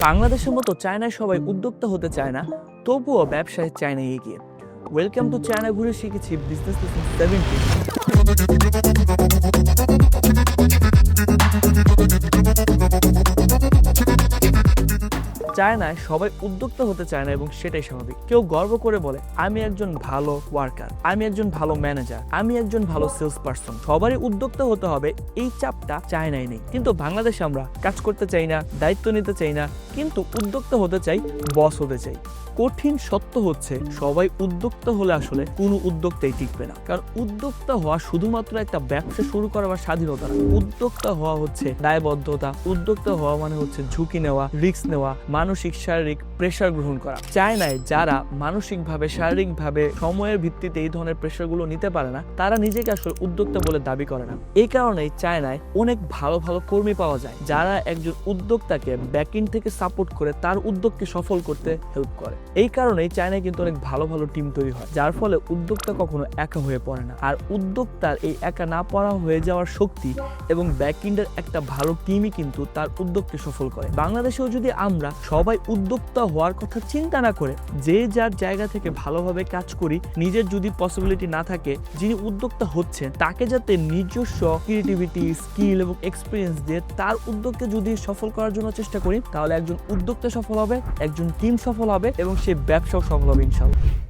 বাংলাদেশের মতো চায়নায় সবাই উদ্যোক্তা হতে চায় না, তবুও ব্যবসায় চায়নায় এগিয়ে। ওয়েলকাম টু চায়না, ঘুরে শিখেছি বিজনেস লেসন 17। চায়নায় সবাই উদ্যোক্তা হতে চায় না এবং সেটাই স্বাভাবিক। কেউ গর্ব করে বলে, আমি একজন ভালো ওয়ার্কার, আমি একজন ভালো ম্যানেজার, আমি একজন ভালো সেলস পারসন। সবারই উদ্যোক্তা হতে হবে, এই চাপটা চায়নায় নেই। কিন্তু বাংলাদেশে আমরা কাজ করতে চাই না, দায়িত্ব নিতে চাই না, কিন্তু উদ্যোক্তা হতে চাই, বস হতে চাই। কঠিন সত্য হচ্ছে, সবাই উদ্যোক্তা হলে আসলে কোনো উদ্যোক্তাই টিকবে না। কারণ উদ্যোক্তা হওয়া শুধুমাত্র একটা ব্যবসা শুরু করার বা স্বাধীনতা না। উদ্যোক্তা হওয়া হচ্ছে দায়বদ্ধতা। উদ্যোক্তা হওয়া মানে হচ্ছে ঝুঁকি নেওয়া, রিস্ক নেওয়া, মানসিক শারীরিক প্রেশার গ্রহণ করা। চায়নায় যারা মানসিকভাবে শারীরিকভাবে সময়ের ভিত্তিতে এই ধরনের প্রেশারগুলো নিতে পারে না, তারা নিজেকে আসলে উদ্যোক্তা বলে দাবি করে না। এই কারণেই চায়নায় অনেক ভালো ভালো কর্মী পাওয়া যায়, যারা একজন উদ্যোক্তাকে ব্যাকএন্ড থেকে সাপোর্ট করে তার উদ্যোগকে সফল করতে হেল্প করে। এই কারণেই চায়নায় কিন্তু অনেক ভালো ভালো টিম তৈরি হয়, যার ফলে উদ্যোক্তা কখনো একা হয়ে পড়ে না। আর উদ্যোক্তার এই একা না পড়া হয়ে যাওয়ার শক্তি এবং ব্যাকএন্ডের একটা ভালো টিমই কিন্তু তার উদ্যোগকে সফল করে। বাংলাদেশেও যদি আমরা সবাই উদ্যোক্তা হওয়ার কথা চিন্তা না করে যে যার জায়গা থেকে ভালোভাবে কাজ করি, নিজের যদি পসিবিলিটি না থাকে, যিনি উদ্যোক্তা হচ্ছেন তাকে যাতে নিজস্ব ক্রিয়েটিভিটি, স্কিল এবং এক্সপিরিয়েন্স দিয়ে তার উদ্যোগকে যদি সফল করার জন্য চেষ্টা করি, তাহলে একজন উদ্যোক্তা সফল হবে, একজন টিম সফল হবে এবং সে ব্যবসাও সফল হবে ইনশাআল্লাহ।